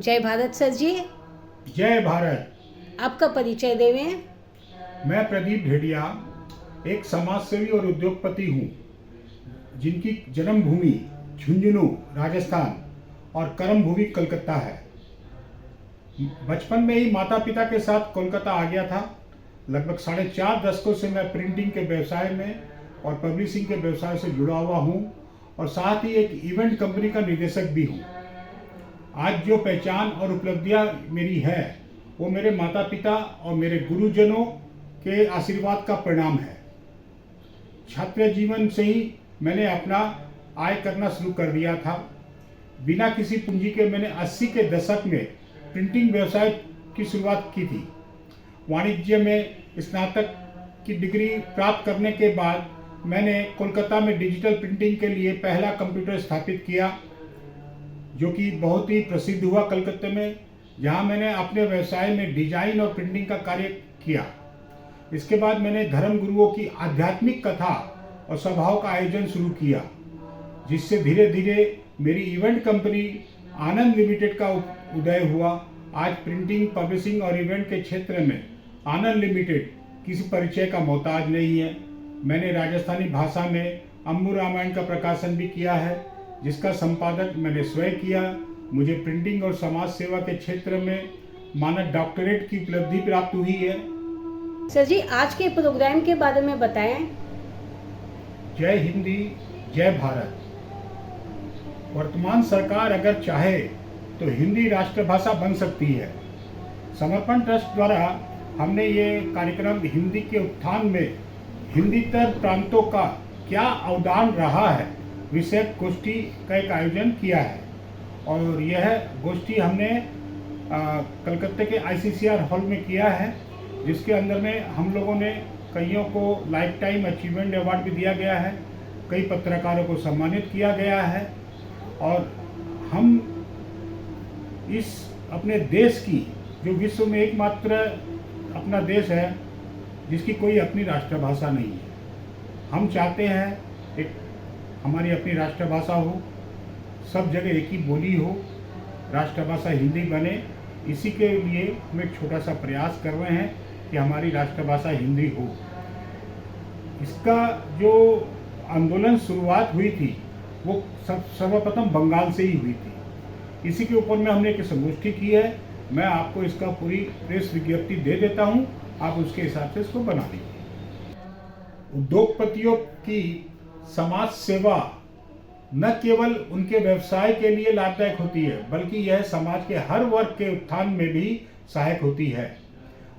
जय भारत सर जी। जय भारत। आपका परिचय देवें। मैं प्रदीप ढेडिया एक समाजसेवी और उद्योगपति हूँ, जिनकी जन्मभूमि झुंझुनू राजस्थान और कर्मभूमि कलकत्ता है। बचपन में ही माता पिता के साथ कोलकाता आ गया था। लगभग 4.5 दशकों से मैं प्रिंटिंग के व्यवसाय में और पब्लिशिंग के व्यवसाय से जुड़ा हुआ हूँ और साथ ही एक इवेंट कंपनी का निदेशक भी हूँ। आज जो पहचान और उपलब्धियाँ मेरी है वो मेरे माता पिता और मेरे गुरुजनों के आशीर्वाद का परिणाम है। छात्र जीवन से ही मैंने अपना आय करना शुरू कर दिया था। बिना किसी पूंजी के मैंने 80 के दशक में प्रिंटिंग व्यवसाय की शुरुआत की थी। वाणिज्य में स्नातक की डिग्री प्राप्त करने के बाद मैंने कोलकाता में डिजिटल प्रिंटिंग के लिए पहला कंप्यूटर स्थापित किया, जो कि बहुत ही प्रसिद्ध हुआ कलकत्ते में, जहां मैंने अपने व्यवसाय में डिजाइन और प्रिंटिंग का कार्य किया। इसके बाद मैंने धर्म गुरुओं की आध्यात्मिक कथा और सभाओं का आयोजन शुरू किया, जिससे धीरे धीरे मेरी इवेंट कंपनी आनंद लिमिटेड का उदय हुआ। आज प्रिंटिंग, पब्लिशिंग और इवेंट के क्षेत्र में आनंद लिमिटेड किसी परिचय का मोहताज नहीं है। मैंने राजस्थानी भाषा में अम्बू रामायण का प्रकाशन भी किया है, जिसका संपादक मैंने स्वयं किया। मुझे प्रिंटिंग और समाज सेवा के क्षेत्र में मानद डॉक्टरेट की उपलब्धि प्राप्त हुई है। सर जी, आज के प्रोग्राम के बारे में बताएं। जय हिंदी, जय भारत। वर्तमान सरकार अगर चाहे तो हिंदी राष्ट्रभाषा बन सकती है। समर्पण ट्रस्ट द्वारा हमने ये कार्यक्रम हिंदी के उत्थान में हिंदीतर प्रांतों का क्या अवदान रहा है विषयक गोष्ठी का एक आयोजन किया है, और यह गोष्ठी हमने कलकत्ते के ICCR हॉल में किया है, जिसके अंदर में हम लोगों ने कईयों को लाइफ टाइम अचीवमेंट अवार्ड भी दिया गया है, कई पत्रकारों को सम्मानित किया गया है, और हम इस अपने देश की, जो विश्व में एकमात्र अपना देश है जिसकी कोई अपनी राष्ट्रभाषा नहीं है, हम चाहते हैं एक हमारी अपनी राष्ट्रभाषा हो, सब जगह एक ही बोली हो, राष्ट्रभाषा हिंदी बने। इसी के लिए हम एक छोटा सा प्रयास कर रहे हैं कि हमारी राष्ट्रभाषा हिंदी हो। इसका जो आंदोलन शुरुआत हुई थी वो सर्वप्रथम बंगाल से ही हुई थी। इसी के ऊपर में हमने एक संगोष्ठी की है। मैं आपको इसका पूरी प्रेस विज्ञप्ति दे देता हूँ, आप उसके हिसाब से इसको बना लीजिए। उद्योगपतियों की समाज सेवा न केवल उनके व्यवसाय के लिए लाभदायक होती है, बल्कि यह समाज के हर वर्ग के उत्थान में भी सहायक होती है।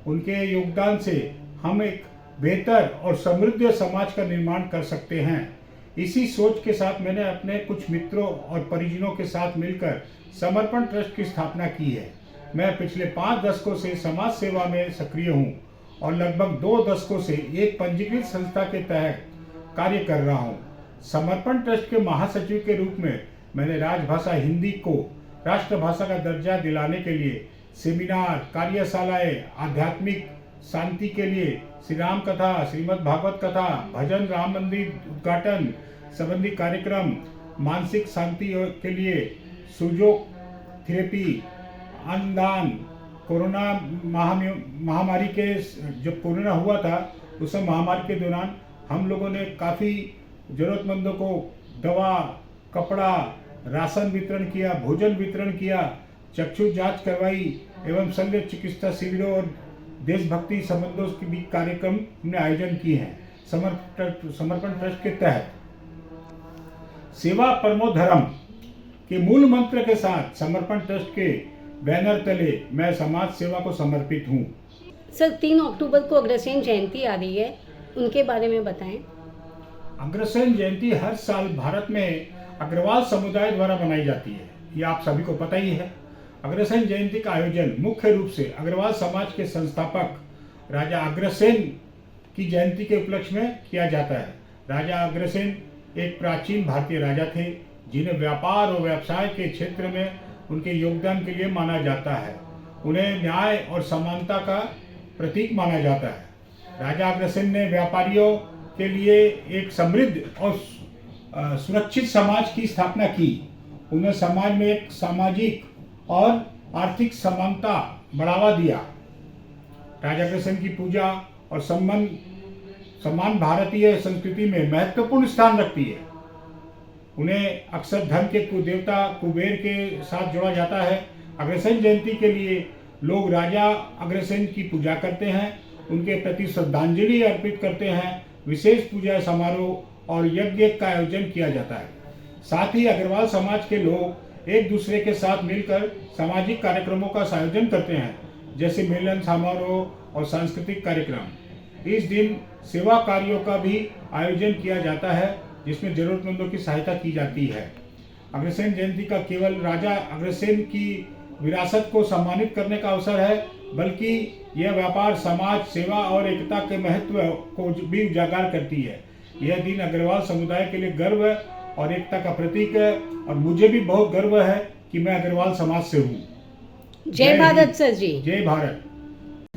उनके योगदान से हम एक बेहतर और समृद्ध समाज का निर्माण कर सकते हैं। इसी सोच के साथ मैंने अपने कुछ मित्रों और परिजनों के साथ मिलकर समर्पण ट्रस्ट की स्थापना की है। मैं पिछले 5 दशकों से समाज सेवा में सक्रिय हूँ और लगभग 2 दशकों से एक पंजीकृत संस्था के तहत कार्य कर रहा हूँ। समर्पण ट्रस्ट के महासचिव के रूप में मैंने राजभाषा हिंदी को राष्ट्रभाषा का दर्जा दिलाने के लिए सेमिनार, कार्यशालाएं, आध्यात्मिक शांति के लिए श्री राम कथा, श्रीमद् भागवत कथा, भजन, राम मंदिर उद्घाटन संबंधी कार्यक्रम, मानसिक शांति के लिए सुजोग थेरेपी, अन्नदान, कोरोना महामारी के, जब कोरोना हुआ था उस महामारी के दौरान हम लोगों ने काफ़ी ज़रूरतमंदों को दवा, कपड़ा, राशन वितरण किया, भोजन वितरण किया, चक्षु जांच करवाई एवं शल्य चिकित्सा शिविरों और देशभक्ति संबंधों के भी कार्यक्रम हमने आयोजन किए हैं। समर्पण ट्रस्ट के तहत सेवा परमो धर्म के मूल मंत्र के साथ समर्पण ट्रस्ट के बैनर तले मैं समाज सेवा को समर्पित हूँ। सर, 3 अक्टूबर को अग्रसेन जयंती आ रही है, उनके बारे में बताएं। अग्रसेन जयंती हर साल भारत में अग्रवाल समुदाय द्वारा मनाई जाती है, ये आप सभी को पता ही है। अग्रसेन जयंती का आयोजन मुख्य रूप से अग्रवाल समाज के संस्थापक राजा अग्रसेन की जयंती के उपलक्ष्य में किया जाता है। राजा अग्रसेन एक प्राचीन भारतीय राजा थे, जिन्हें व्यापार और व्यवसाय के क्षेत्र में उनके योगदान के लिए माना जाता है। उन्हें न्याय और समानता का प्रतीक माना जाता है। राजा अग्रसेन ने व्यापारियों के लिए एक समृद्ध और सुरक्षित समाज की स्थापना की। उन्हें समाज में एक सामाजिक और आर्थिक समानता बढ़ावा दिया। राजा अग्रसेन की पूजा और सम्मान भारतीय संस्कृति में महत्वपूर्ण स्थान रखती है। उन्हें अक्सर धन के कुदेवता कुबेर के साथ जोड़ा जाता है। अग्रसेन जयंती के लिए लोग राजा अग्रसेन की पूजा करते हैं, उनके प्रति श्रद्धांजलि अर्पित करते हैं। विशेष पूजा समारोह और यज्ञ का आयोजन किया जाता है। साथ ही अग्रवाल समाज के लोग एक दूसरे के साथ मिलकर सामाजिक कार्यक्रमों का आयोजन करते हैं, जैसे मिलन समारोह और सांस्कृतिक कार्यक्रम। इस दिन सेवा कार्यों का भी आयोजन किया जाता है, जिसमें जरूरतमंदों की सहायता की जाती है। अग्रसेन जयंती का केवल राजा अग्रसेन की विरासत को सम्मानित करने का अवसर है, बल्कि यह व्यापार, समाज सेवा और एकता के महत्व को भी उजागर करती है। यह दिन अग्रवाल समुदाय के लिए गर्व और एकता का प्रतीक है, और मुझे भी बहुत गर्व है कि मैं अग्रवाल समाज से हूँ। जय भारत सर जी। जय भारत।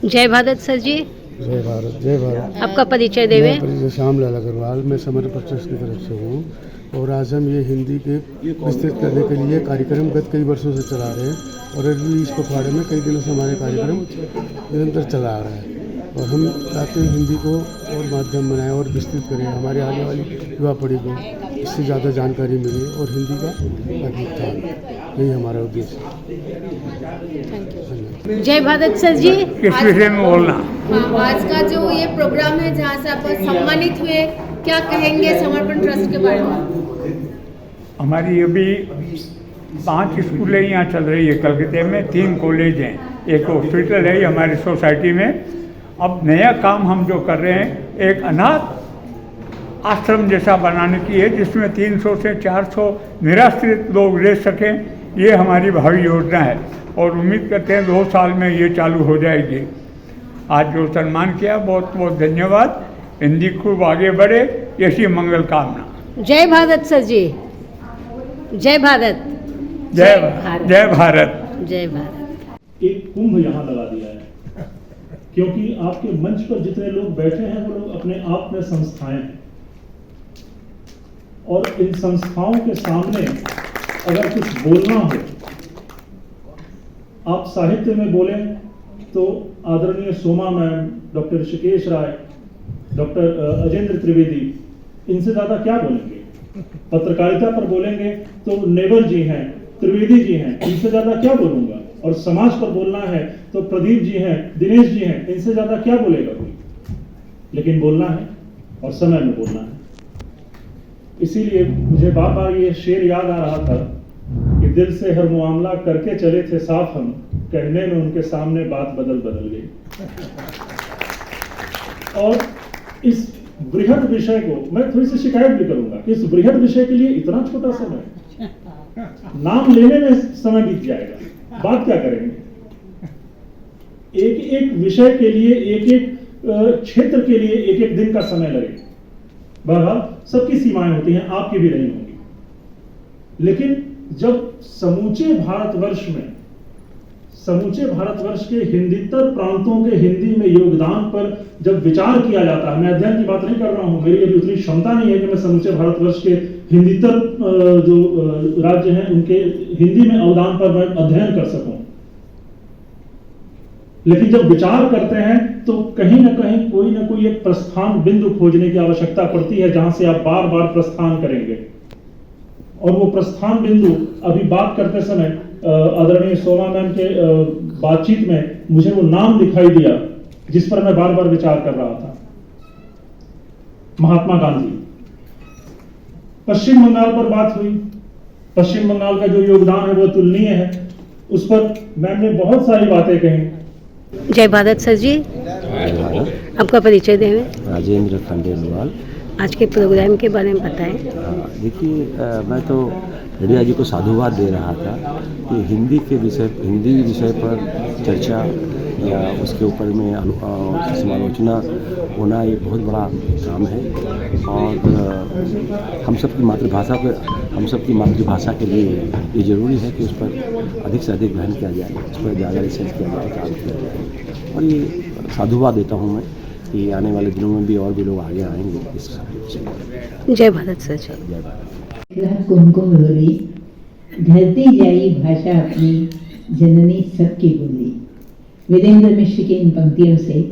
जय भारत सर जी। जय भारत। जय भारत। आपका परिचय देवे। मैं परिचय श्यामलाल अग्रवाल, मैं समर्पण ट्रस्ट की तरफ से हूँ, और आज हम ये हिंदी के विस्तृत करने के लिए कार्यक्रम गत कई वर्षों से चला रहे हैं, और अभी इस पखवाड़े में कई दिनों से हमारे कार्यक्रम निरंतर चला आ रहा है। और हम चाहते हैं हिंदी को और माध्यम बनाएं और विस्तृत करें, हमारे आने वाली युवा पीढ़ी को इससे ज़्यादा जानकारी मिले और हिंदी का अधिक उत्थान, यही हमारा उद्देश्य है। जय भारत सर जी। किस विषय में बोलना? आज का जो ये प्रोग्राम है जहाँ से आप सम्मानित हुए, क्या कहेंगे समर्पण ट्रस्ट के बारे में? हमारी अभी 5 स्कूलें यहाँ चल रही है कलकत्ते में, 3 कॉलेज हैं, एक हॉस्पिटल है हमारी सोसाइटी में। अब नया काम हम जो कर रहे हैं, एक अनाथ आश्रम जैसा बनाने की है, जिसमें 300 से 400 निराश्रित लोग रह सकें। ये हमारी भावी योजना है, और उम्मीद करते हैं 2 साल में ये चालू हो जाएगी। आज जो सम्मान किया, बहुत बहुत धन्यवाद। हिंदी खूब आगे बढ़े, ऐसी मंगल कामना। जय भारत सर जी। जय भारत। जय भारत। जय भारत। जय भारत। एक कुंभ यहाँ लगा दिया है, क्योंकि आपके मंच पर जितने लोग बैठे हैं वो लोग अपने आप में संस्थाएं हैं, और इन संस्थाओं के सामने अगर कुछ बोलना हो, आप साहित्य में बोलें तो आदरणीय सोमा मैम, डॉक्टर ऋषिकेश राय, डॉक्टर अजेंद्र त्रिवेदी, इनसे ज़्यादा क्या बोलेंगे? पत्रकारिता पर बोलेंगे तो नेवर जी हैं, त्रिवेदी जी हैं, इनसे ज़्यादा क्या बोलूँगा? और समाज पर बोलना है तो प्रदीप जी हैं, दिनेश जी हैं, इनसे ज़्यादा क्या बोलेगा कोई? लेकिन बोलना है, और समय में बोलना है। इसीलिए मुझे बार बार ये शेर याद आ रहा था कि दिल से हर मामला करके चले थे साफ हम, कहने में उनके सामने बात बदल गई। और इस बृहद विषय को मैं थोड़ी सी शिकायत भी करूंगा कि इस बृहद विषय के लिए इतना छोटा समय, नाम लेने में समय बीत जाएगा, बात क्या करेंगे? एक एक विषय के लिए, एक एक क्षेत्र के लिए एक एक दिन का समय लगे। बहरहाल सबकी सीमाएं होती हैं, आपकी भी रही होंगी, लेकिन जब समूचे भारतवर्ष के हिंदीतर प्रांतों के हिंदी में योगदान पर जब विचार किया जाता है, मैं अध्ययन की बात नहीं कर रहा हूं, मेरी अभी उतनी क्षमता नहीं है कि मैं समूचे भारतवर्ष के हिंदीतर जो राज्य हैं उनके हिंदी में अवदान पर मैं अध्ययन कर सकूं, लेकिन जब विचार करते हैं तो कहीं ना कहीं कोई ना कोई एक प्रस्थान बिंदु खोजने की आवश्यकता पड़ती है, जहां से आप बार बार प्रस्थान करेंगे। और वो प्रस्थान बिंदु अभी बात करते समय आदरणीय सोमा मैम के बातचीत में मुझे वो नाम दिखाई दिया जिस पर मैं बार बार विचार कर रहा था, महात्मा गांधी। पश्चिम बंगाल पर बात हुई, पश्चिम बंगाल का जो योगदान है वो तुलनीय है, उस पर मैम ने बहुत सारी बातें कही। जय भारत सर जी। आपका परिचय देवे। राजेंद्र खंडेलवाल। आज के प्रोग्राम के बारे में बताएं। देखिए, मैं तो रेडिया जी को साधुवाद दे रहा था कि हिंदी विषय पर चर्चा या उसके ऊपर में समालोचना होना एक बहुत बड़ा काम है, और हम सबकी मातृभाषा के लिए ये ज़रूरी है कि उस पर अधिक से अधिक गहन किया जाए, उस पर ज़्यादा रिसर्च किया जाए, काम किया जाए। और ये साधुवाद देता हूँ मैं कि आने वाले दिनों में भी और भी लोग आगे आएंगे इस विषय। जय भारत सर। जय भारत। कुमकुम लोरी, ढलती जाई भाषा अपनी, जननी सबकी बोली। वीरेंद्र मिश्र की इन पंक्तियों से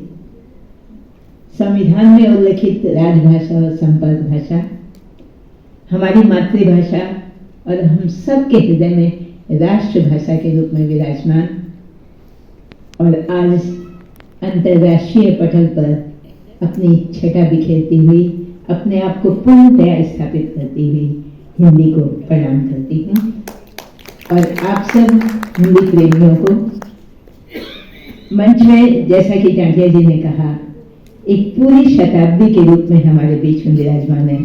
संविधान में उल्लिखित राजभाषा और संपर्क भाषा हमारी मातृभाषा और हम सब के हृदय में राष्ट्रभाषा के रूप में विराजमान और आज अंतर्राष्ट्रीय पटल पर अपनी छटा बिखेरती हुई अपने आप को पूर्णतया स्थापित करती हुई हिंदी को प्रणाम करती हूँ और आप सब हिंदी प्रेमियों को मंच में, जैसा कि टाटिया जी ने कहा, एक पूरी शताब्दी के रूप में हमारे बीच में विराजमान है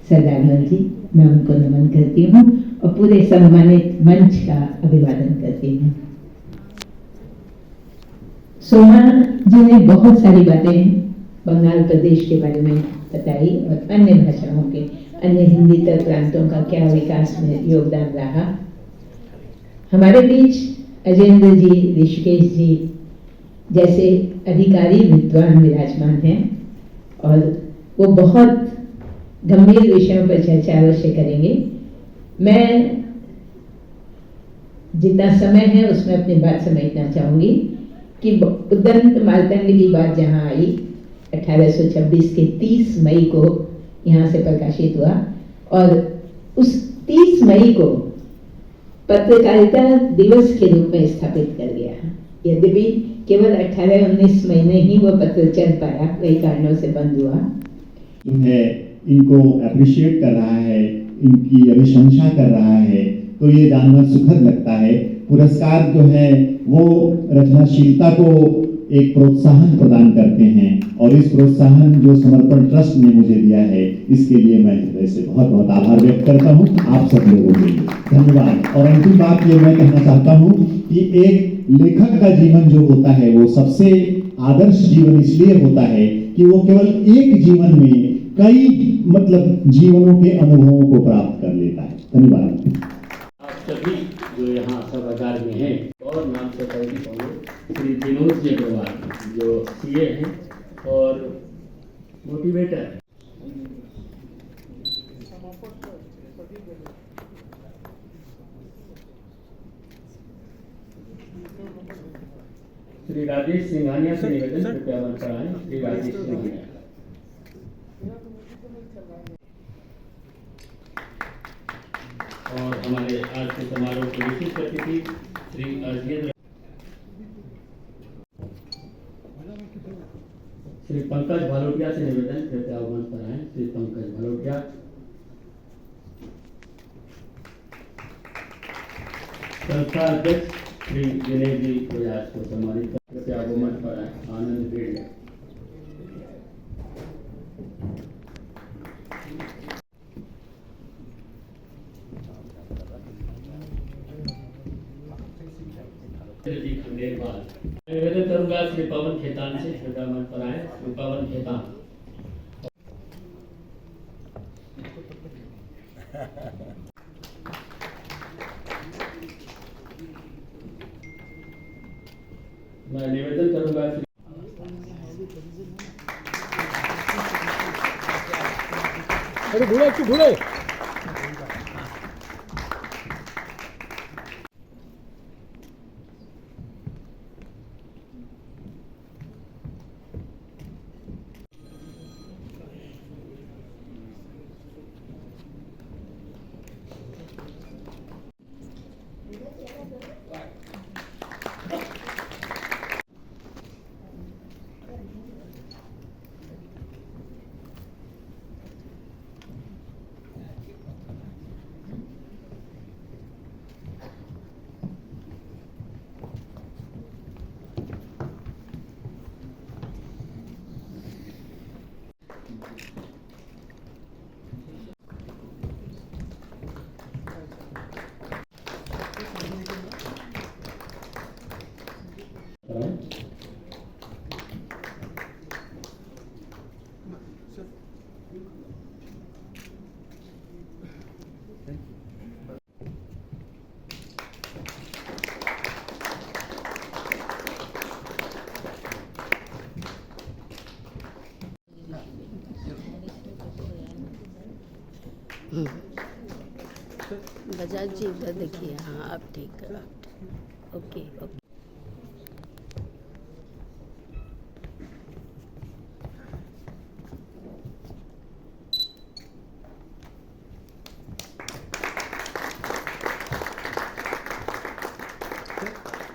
सरदार लाल जी। मैं उनको नमन करती हूँ और पूरे सम्मानित मंच का अभिवादन करती हूँ। सोमा जी ने बहुत सारी बातें बंगाल प्रदेश के बारे में बताई और अन्य भाषाओं के, अन्य हिंदीतर प्रांतों का क्या विकास में योगदान रहा। हमारे बीच अजेंद्र जी, ऋषिकेश जी जैसे अधिकारी विद्वान विराजमान हैं और वो बहुत गंभीर विषयों पर चर्चा अवश्य करेंगे। मैं जितना समय है उसमें अपनी बात समेटना चाहूंगी कि उद्दंत मार्तंड की बात जहाँ आई 1826 के 30 मई को यहाँ से प्रकाशित हुआ और उस 30 मई को पत्रकारिता दिवस के रूप में स्थापित कर गया। यद्यपि केवल 18-19 महीने ही वो पत्र चल पाया, कई कारणों से बंद हुआ। जो है इनको अप्रिशिएट कर रहा है, इनकी अभिशंसा कर रहा है, तो ये जानना सुखद लगता है। पुरस्कार जो है वो रचनाशीलता को एक प्रोत्साहन प्रदान करते हैं और इस प्रोत्साहन जो समर्पण ट्रस्ट ने मुझे दिया है, इसके लिए मैं हृदय से बहुत बहुत आभार व्यक्त करता हूँ आप सब लोगों के लिए। धन्यवाद। और अंतिम बात ये मैं कहना चाहता हूँ कि एक लेखक का जीवन जो होता है वो सबसे आदर्श जीवन इसलिए होता है कि वो केवल एक जीवन में कई जीवनों के अनुभवों को प्राप्त कर लेता है। धन्यवाद। आप सभी जो यहाँ सभागार में हैं और नाम से परिचित होंगे श्री विनोद जी अग्रवाल जो सीए हैं और मोटिवेटर हैं। श्री राजेश सिंघानिया से निवेदन कृपया मंच पर आएं। श्री राजेश सिंघानिया। और हमारे आज के समारोह के विशिष्ट अतिथि श्री अजेंद्र, श्री पंकज भालोटिया से निवेदन कृपया मंच पर आएं। श्री पंकज भालोटिया। संस्था अध्यक्ष श्री दिनेश जी प्रयास को सम्मानित कर कृपया वो मंच पर आए। आनंद भेड़। निवेदन करूंगा श्री पवन खेतान से कृपया मंच पर आए। श्री पवन खेतान। मैं निवेदन करूंगा ढूंढे बजाज जी इधर देखिए। हाँ अब ठीक है। Okay okay.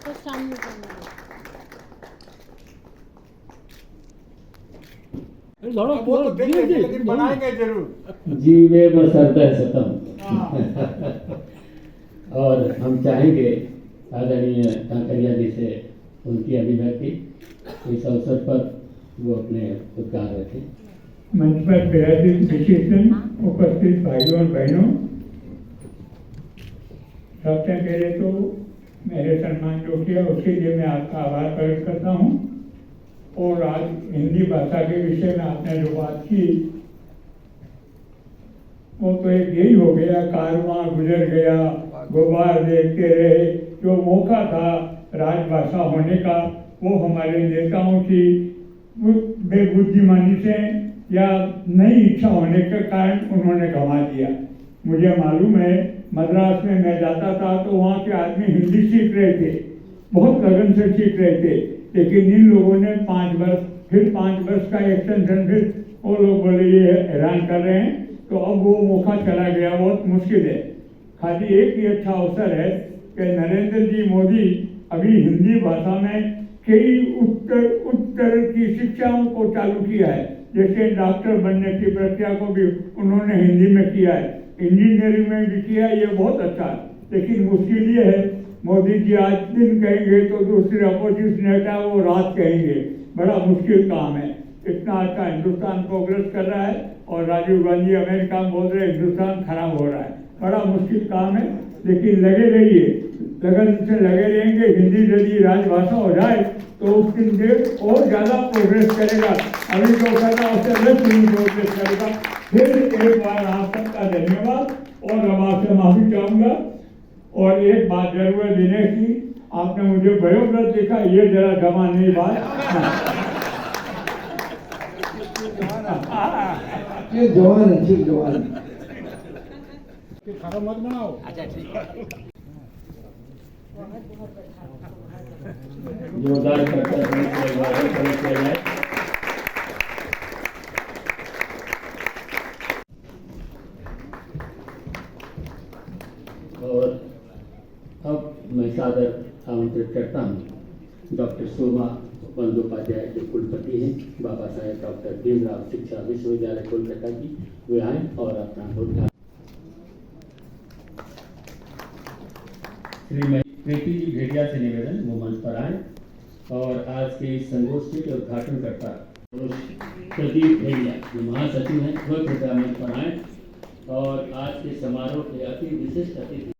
तो सामने करना है। वो तो देख लेंगे, लेकिन बनाएंगे जरूर। जीवे बसरत सतम। और हम चाहेंगे आदरणीय कांकरिया जी से उनकी अभिव्यक्ति इस अवसर पर वो अपने उद्गार रखें। मंच पर विराजित विशेषण उपस्थित भाइयों और बहनों, सबसे पहले तो मेरे सम्मान जो किया उसके लिए मैं आपका आभार प्रकट करता हूँ। और आज हिंदी भाषा के विषय में आपने जो बात की वो तो एक यही हो गया, कारवां गुजर गया, गुबार देखते रहे। जो मौका था राजभाषा होने का वो हमारे नेताओं की बेबुद्धिमानी से या नई इच्छा होने के कारण उन्होंने गंवा दिया। मुझे मालूम है मद्रास में मैं जाता था तो वहाँ के आदमी हिंदी सीख रहे थे, बहुत लगन से सीख रहे थे, लेकिन इन लोगों ने 5 वर्ष फिर 5 वर्ष का एक्सटेंशन, फिर वो लोग बोले ये हैरान कर रहे हैं। तो अब वो मौका चला गया, बहुत मुश्किल है। खाली एक ही अच्छा अवसर है कि नरेंद्र जी मोदी अभी हिंदी भाषा में कई उत्तर की शिक्षाओं को चालू किया है। जैसे डॉक्टर बनने की प्रक्रिया को भी उन्होंने हिंदी में किया है, इंजीनियरिंग में भी किया है, ये बहुत अच्छा है। लेकिन मुश्किल ये है, मोदी जी आज दिन कहेंगे तो दूसरे अपोजिशन नेता वो रात कहेंगे, बड़ा मुश्किल काम है। इतना अच्छा हिंदुस्तान प्रोग्रेस कर रहा है और राजीव गांधी अमेरिका में बोल रहे हिंदुस्तान खराब हो रहा है, बड़ा मुश्किल काम है। लेकिन लगे रहिए, लगन से लगे रहेंगे। हिंदी यदि राजभाषा हो जाए तो उस दिन देश और ज़्यादा प्रोग्रेस करेगा। अभी तो कर रहा उससे 10 दिन प्रोग्रेस करेगा। फिर एक बार आप सबका धन्यवाद और अब आपसे माफी चाहूँगा। और एक बात जरूर है दिनेश जी, आपने मुझे वयोव्रत देखा, ये जरा जमा नहीं बात। ये जवान है, ठीक जवान। खाना मत बनाओ। अच्छा ठीक है। जोरदार किया जाए। और अब मैं सादर आमंत्रित करता हूँ डॉक्टर सोमा बंदोपाध्याय जो कुलपति हैं बाबा साहेब डॉक्टर भीमराव शिक्षा विश्वविद्यालय कोलकाता की, वे आए और अपना उद्घाटन। श्री प्रीति जी भेड़िया से निवेदन वो मंच पर आए और आज के इस संगोष्ठी के उद्घाटन करता प्रदीप भेड़िया जो महासचिव हैं वह कृपया मंच पर आए और आज के समारोह के अति विशिष्ट अतिथि